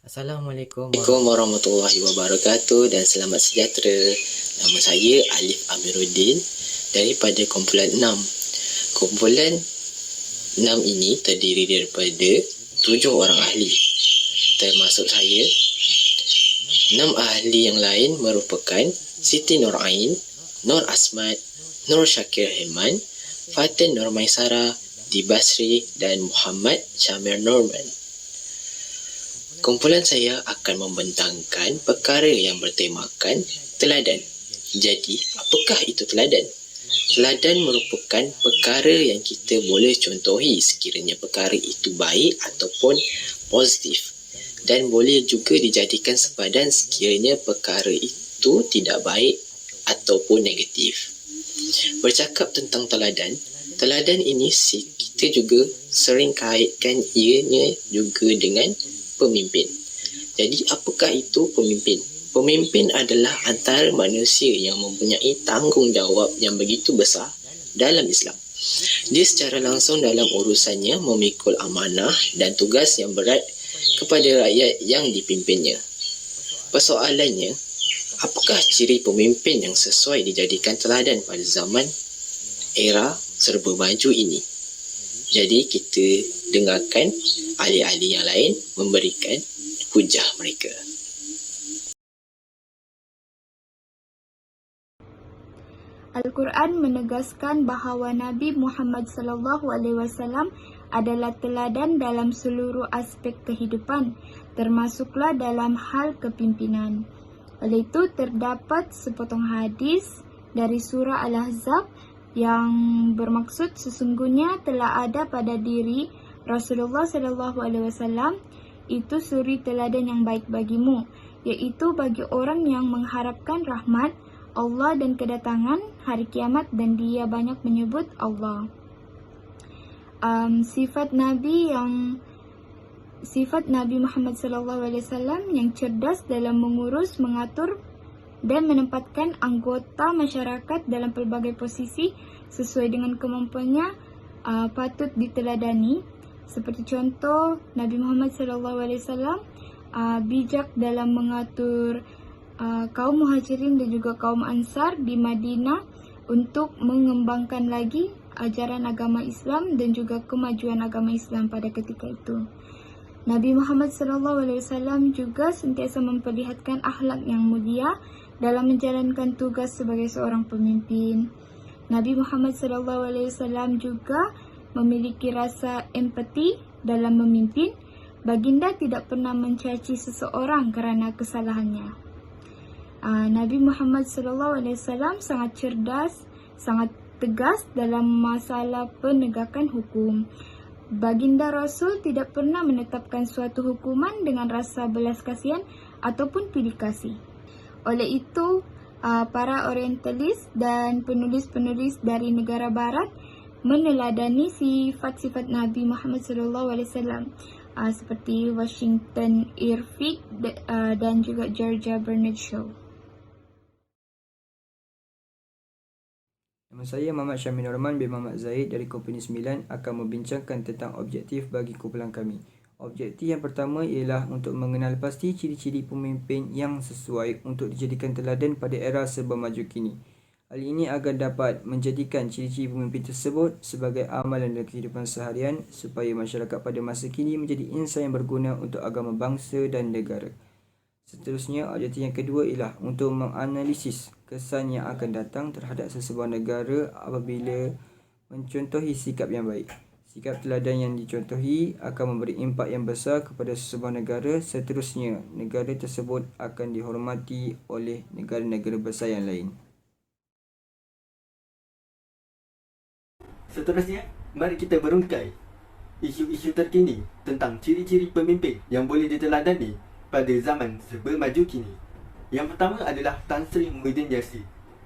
Assalamualaikum Assalamualaikum warahmatullahi wabarakatuh dan selamat sejahtera. Nama saya Alif Amiruddin daripada kumpulan 6. Kumpulan 6 ini terdiri daripada 7 orang ahli, termasuk saya. 6 ahli yang lain merupakan Siti Nur Ain, Nur Asmat, Nur Syakir Himan, Fatin Nur Maisara, Di Basri dan Muhammad Syamir Norman. Kumpulan saya akan membentangkan perkara yang bertemakan teladan. Jadi, apakah itu teladan? Teladan merupakan perkara yang kita boleh contohi sekiranya perkara itu baik ataupun positif, dan boleh juga dijadikan sepadan sekiranya perkara itu tidak baik ataupun negatif. Bercakap tentang teladan, teladan ini kita juga sering kaitkan ianya juga dengan pemimpin. Jadi apakah itu pemimpin? Pemimpin adalah antara manusia yang mempunyai tanggungjawab yang begitu besar dalam Islam. Dia secara langsung dalam urusannya memikul amanah dan tugas yang berat kepada rakyat yang dipimpinnya. Persoalannya, apakah ciri pemimpin yang sesuai dijadikan teladan pada zaman era serba maju ini? Jadi kita dengarkan ahli-ahli yang lain memberikan hujah mereka. Al-Quran menegaskan bahawa Nabi Muhammad SAW adalah teladan dalam seluruh aspek kehidupan, termasuklah dalam hal kepimpinan. Oleh itu, terdapat sepotong hadis dari surah Al-Ahzab yang bermaksud sesungguhnya telah ada pada diri Rasulullah SAW itu suri teladan yang baik bagimu, iaitu bagi orang yang mengharapkan rahmat Allah dan kedatangan hari kiamat dan dia banyak menyebut Allah. Sifat Nabi Muhammad SAW yang cerdas dalam mengurus, mengatur dan menempatkan anggota masyarakat dalam pelbagai posisi sesuai dengan kemampuannya patut diteladani. Seperti contoh, Nabi Muhammad SAW bijak dalam mengatur kaum muhajirin dan juga kaum ansar di Madinah untuk mengembangkan lagi ajaran agama Islam dan juga kemajuan agama Islam pada ketika itu. Nabi Muhammad SAW juga sentiasa memperlihatkan akhlak yang mulia dalam menjalankan tugas sebagai seorang pemimpin. Nabi Muhammad SAW juga memiliki rasa empati dalam memimpin. Baginda tidak pernah mencaci seseorang kerana kesalahannya. Nabi Muhammad SAW sangat cerdas, sangat tegas dalam masalah penegakan hukum. Baginda Rasul tidak pernah menetapkan suatu hukuman dengan rasa belas kasihan ataupun pilih kasih. Oleh itu, para orientalis dan penulis-penulis dari negara barat meneladani sifat-sifat Nabi Muhammad SAW seperti Washington Irving dan juga Georgia Bernard Shaw. Nama saya Muhammad Syamir Norman bin Muhammad Zaid dari Kompeni 9 akan membincangkan tentang objektif bagi kumpulan kami. Objektif yang pertama ialah untuk mengenal pasti ciri-ciri pemimpin yang sesuai untuk dijadikan teladan pada era serba maju kini. Hal ini agar dapat menjadikan ciri-ciri pemimpin tersebut sebagai amalan dalam kehidupan seharian supaya masyarakat pada masa kini menjadi insan yang berguna untuk agama bangsa dan negara. Seterusnya, objektif yang kedua ialah untuk menganalisis kesan yang akan datang terhadap sesebuah negara apabila mencontohi sikap yang baik. Sikap teladan yang dicontohi akan memberi impak yang besar kepada sesebuah negara. Seterusnya, negara tersebut akan dihormati oleh negara-negara besar yang lain. Seterusnya, mari kita berungkai isu-isu terkini tentang ciri-ciri pemimpin yang boleh diteladani pada zaman serba maju kini. Yang pertama adalah Tan Sri Muhyiddin Yassin.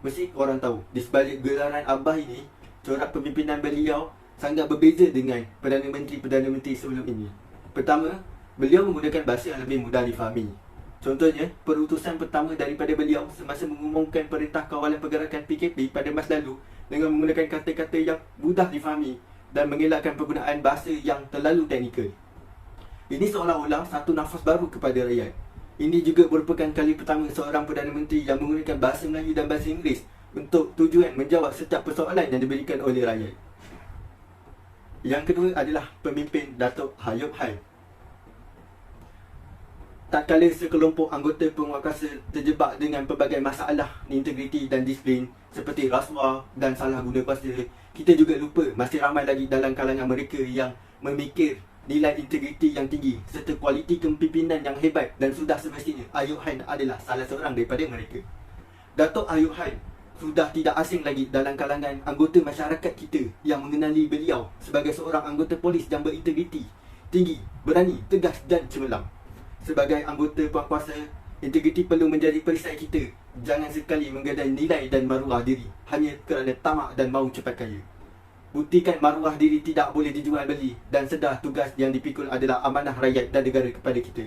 Mesti korang tahu, di sebalik gelaran Abah ini, corak pemimpinan beliau sangat berbeza dengan Perdana Menteri sebelum ini. Pertama, beliau menggunakan bahasa yang lebih mudah difahami. Contohnya, perutusan pertama daripada beliau semasa mengumumkan Perintah Kawalan Pergerakan PKP pada masa lalu dengan menggunakan kata-kata yang mudah difahami dan mengelakkan penggunaan bahasa yang terlalu teknikal. Ini seolah-olah satu nafas baru kepada rakyat. Ini juga merupakan kali pertama seorang Perdana Menteri yang menggunakan bahasa Melayu dan bahasa Inggeris untuk tujuan menjawab setiap persoalan yang diberikan oleh rakyat. Yang kedua adalah pemimpin Datuk Ayub Han. Tak kala sekelompok anggota penguatkuasa terjebak dengan pelbagai masalah integriti dan disiplin seperti rasuah dan salah guna kuasa, kita juga lupa masih ramai lagi dalam kalangan mereka yang memikir nilai integriti yang tinggi serta kualiti kepimpinan yang hebat, dan sudah semestinya Ayub Han adalah salah seorang daripada mereka. Datuk Ayub Han sudah tidak asing lagi dalam kalangan anggota masyarakat kita yang mengenali beliau sebagai seorang anggota polis yang berintegriti tinggi, berani, tegas dan cemerlang. Sebagai anggota penguatkuasa, integriti perlu menjadi perisai kita. Jangan sekali menggadai nilai dan maruah diri hanya kerana tamak dan mahu cepat kaya. Buktikan maruah diri tidak boleh dijual beli dan sedar tugas yang dipikul adalah amanah rakyat dan negara kepada kita.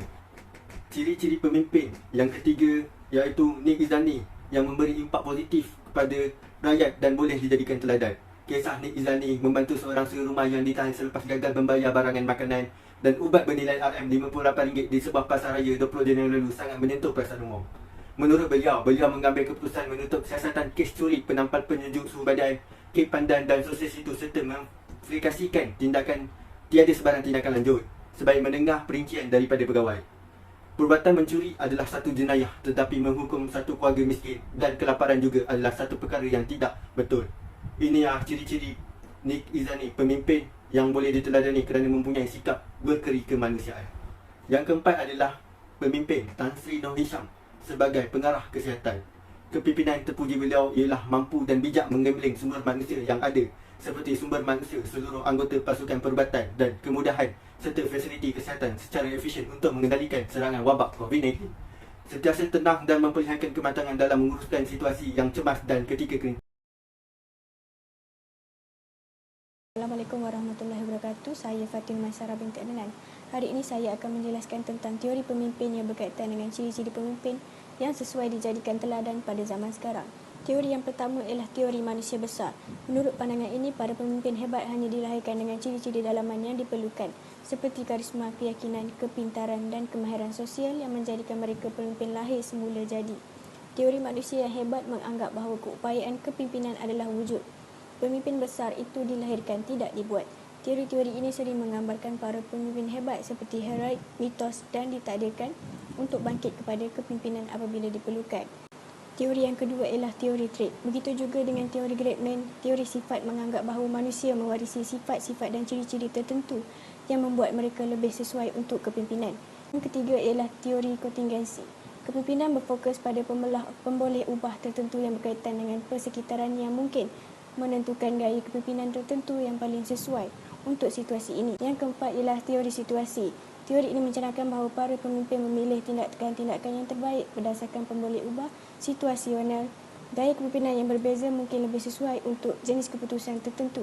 Ciri-ciri pemimpin yang ketiga iaitu Nik Izani yang memberi impak positif kepada rakyat dan boleh dijadikan teladan. Kisah Nik Izani membantu seorang serumah yang ditahan selepas gagal membayar barangan makanan dan ubat bernilai RM58 di sebuah pasar raya 20 Januari lalu sangat menyentuh perasaan umum. Menurut beliau mengambil keputusan menutup siasatan kes curi penampal penyejuk suhu badan, kek pandan dan sosial situ serta memverifikasikan tindakan tiada sebarang tindakan lanjut sebaik mendengar perincian daripada pegawai. Perbuatan mencuri adalah satu jenayah, tetapi menghukum satu keluarga miskin dan kelaparan juga adalah satu perkara yang tidak betul. Inilah ciri-ciri Nik Izani, pemimpin yang boleh diteladani kerana mempunyai sikap berkeri kemanusiaan. Yang keempat adalah pemimpin Tan Sri Noh Hisham sebagai pengarah kesihatan. Kepimpinan terpuji beliau ialah mampu dan bijak menggambling sumber manusia yang ada seperti sumber manusia, seluruh anggota pasukan perubatan dan kemudahan serta fasiliti kesihatan secara efisien untuk mengendalikan serangan wabak COVID-19. Sentiasa tenang dan memperlihatkan kematangan dalam menguruskan situasi yang cemas dan ketika kering. Assalamualaikum warahmatullahi wabarakatuh. Saya Fatimah Sarah binti Adnan. Hari ini saya akan menjelaskan tentang teori pemimpin yang berkaitan dengan ciri-ciri pemimpin yang sesuai dijadikan teladan pada zaman sekarang. Teori yang pertama ialah teori manusia besar. Menurut pandangan ini, para pemimpin hebat hanya dilahirkan dengan ciri-ciri dalaman yang diperlukan seperti karisma, keyakinan, kepintaran dan kemahiran sosial yang menjadikan mereka pemimpin lahir semula jadi. Teori manusia yang hebat menganggap bahawa keupayaan kepimpinan adalah wujud. Pemimpin besar itu dilahirkan, tidak dibuat. Teori-teori ini sering menggambarkan para pemimpin hebat seperti heroik, mitos dan ditakdirkan untuk bangkit kepada kepimpinan apabila diperlukan. Teori yang kedua ialah teori trait. Begitu juga dengan teori Greatman, teori sifat menganggap bahawa manusia mewarisi sifat-sifat dan ciri-ciri tertentu yang membuat mereka lebih sesuai untuk kepimpinan. Yang ketiga ialah teori kontingensi. Kepimpinan berfokus pada pemboleh ubah tertentu yang berkaitan dengan persekitaran yang mungkin menentukan gaya kepimpinan tertentu yang paling sesuai untuk situasi ini. Yang keempat ialah teori situasi. Teori ini mencerahkan bahawa para pemimpin memilih tindakan-tindakan yang terbaik berdasarkan pemboleh ubah situasional. Gaya kepimpinan yang berbeza mungkin lebih sesuai untuk jenis keputusan tertentu.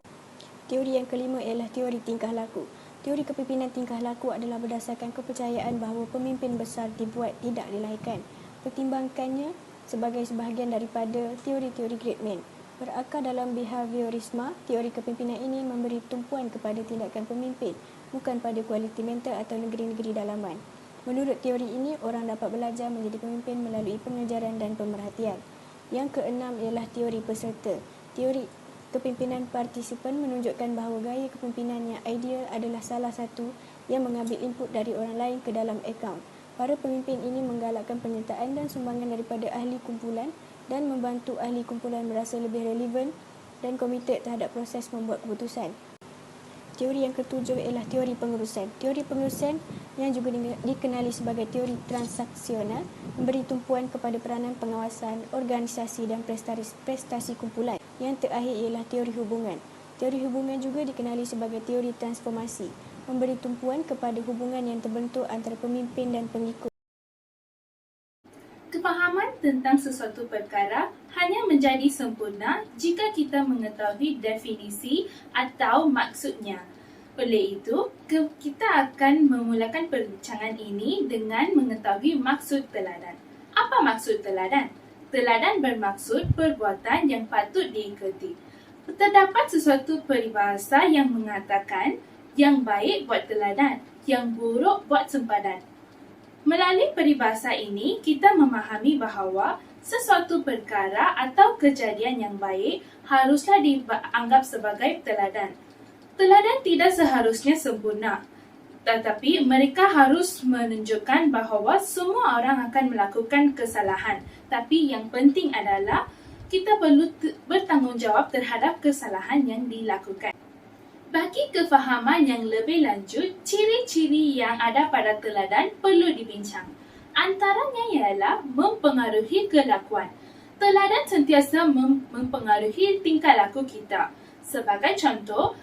Teori yang kelima ialah teori tingkah laku. Teori kepimpinan tingkah laku adalah berdasarkan kepercayaan bahawa pemimpin besar dibuat, tidak dilahirkan. Pertimbangkannya sebagai sebahagian daripada teori-teori Greatman. Berakar dalam behaviorisme, teori kepimpinan ini memberi tumpuan kepada tindakan pemimpin, bukan pada kualiti mental atau negeri-negeri dalaman. Menurut teori ini, orang dapat belajar menjadi pemimpin melalui pengajaran dan pemerhatian. Yang keenam ialah teori peserta. Teori kepimpinan partisipan menunjukkan bahawa gaya kepimpinan yang ideal adalah salah satu yang mengambil input dari orang lain ke dalam akaun. Para pemimpin ini menggalakkan penyertaan dan sumbangan daripada ahli kumpulan dan membantu ahli kumpulan merasa lebih relevan dan komited terhadap proses membuat keputusan. Teori yang ketujuh ialah teori pengurusan. Teori pengurusan yang juga dikenali sebagai teori transaksional memberi tumpuan kepada peranan pengawasan, organisasi dan prestasi kumpulan. Yang terakhir ialah teori hubungan. Teori hubungan juga dikenali sebagai teori transformasi, memberi tumpuan kepada hubungan yang terbentuk antara pemimpin dan pengikut. Kefahaman tentang sesuatu perkara hanya menjadi sempurna jika kita mengetahui definisi atau maksudnya. Oleh itu, kita akan memulakan perbincangan ini dengan mengetahui maksud teladan. Apa maksud teladan? Teladan bermaksud perbuatan yang patut diikuti. Terdapat sesuatu peribahasa yang mengatakan, Yang baik buat teladan, yang buruk buat sempadan. Melalui peribahasa ini, kita memahami bahawa sesuatu perkara atau kejadian yang baik haruslah dianggap sebagai teladan. Teladan tidak seharusnya sempurna, tetapi mereka harus menunjukkan bahawa semua orang akan melakukan kesalahan. Tapi yang penting adalah kita perlu bertanggungjawab terhadap kesalahan yang dilakukan. Bagi kefahaman yang lebih lanjut, ciri-ciri yang ada pada teladan perlu dibincang. Antaranya ialah mempengaruhi kelakuan. Teladan sentiasa mempengaruhi tingkah laku kita. Sebagai contoh,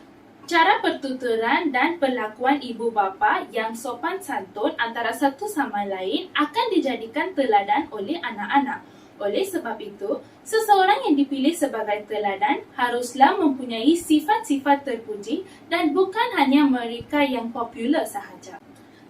cara pertuturan dan perlakuan ibu bapa yang sopan santun antara satu sama lain akan dijadikan teladan oleh anak-anak. Oleh sebab itu, seseorang yang dipilih sebagai teladan haruslah mempunyai sifat-sifat terpuji dan bukan hanya mereka yang popular sahaja.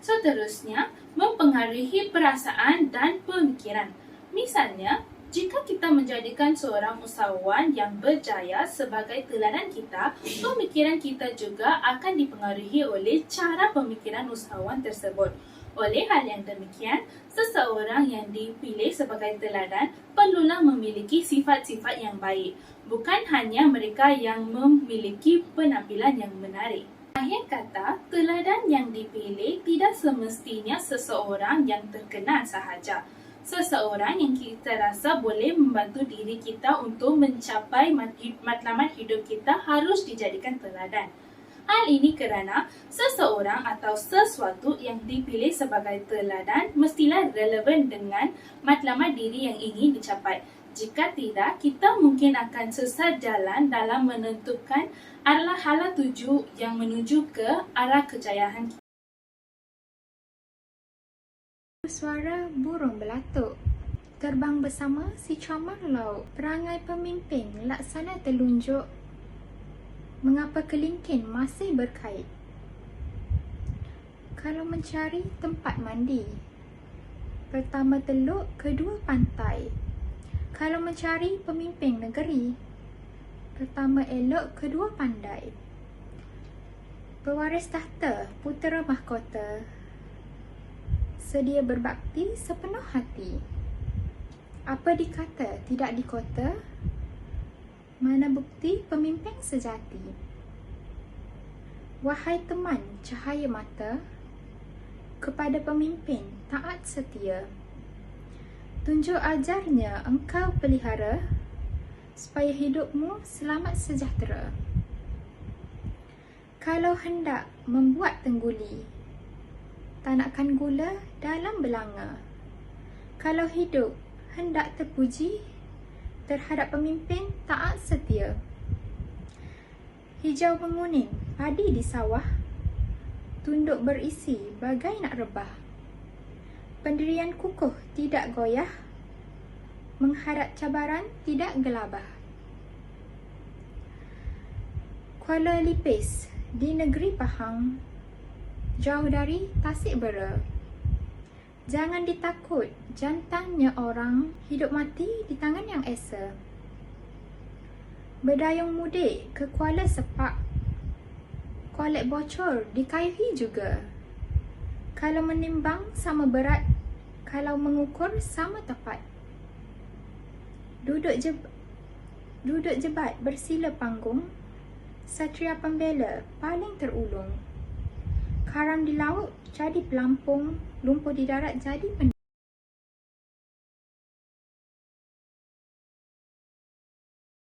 Seterusnya, mempengaruhi perasaan dan pemikiran. Misalnya, jika kita menjadikan seorang usahawan yang berjaya sebagai teladan kita, pemikiran kita juga akan dipengaruhi oleh cara pemikiran usahawan tersebut. Oleh hal yang demikian, seseorang yang dipilih sebagai teladan perlulah memiliki sifat-sifat yang baik, bukan hanya mereka yang memiliki penampilan yang menarik. Akhir kata, teladan yang dipilih tidak semestinya seseorang yang terkenal sahaja. Seseorang yang kita rasa boleh membantu diri kita untuk mencapai matlamat hidup kita harus dijadikan teladan. Hal ini kerana seseorang atau sesuatu yang dipilih sebagai teladan mestilah relevan dengan matlamat diri yang ingin dicapai. Jika tidak, kita mungkin akan sesat jalan dalam menentukan arah tuju yang menuju ke arah kejayaan. Suara burung belatuk. Terbang bersama si comar laut. Perangai pemimpin laksana telunjuk. Mengapa kelingking masih berkait? Kalau mencari tempat mandi, pertama teluk, kedua pantai. Kalau mencari pemimpin negeri, pertama elok, kedua pandai. Pewaris tahta, putera mahkota, sedia berbakti sepenuh hati. Apa dikata tidak dikota? Mana bukti pemimpin sejati? Wahai teman cahaya mata, kepada pemimpin taat setia. Tunjuk ajarnya engkau pelihara, supaya hidupmu selamat sejahtera. Kalau hendak membuat tengguli, tanakkan gula dalam belanga. Kalau hidup hendak terpuji, terhadap pemimpin taat setia. Hijau menguning padi di sawah, tunduk berisi bagai nak rebah. Pendirian kukuh tidak goyah, menghadap cabaran tidak gelabah. Kuala Lipis di negeri Pahang, jauh dari Tasik Bera. Jangan ditakut jantannya orang, hidup mati di tangan yang esa. Berdayung mudik ke Kuala Sepak, kualek bocor dikayuhi juga. Kalau menimbang sama berat, kalau mengukur sama tepat. Duduk jebat bersila panggung, Satria pembela paling terulung. Karam di laut jadi pelampung, lumpur di darat jadi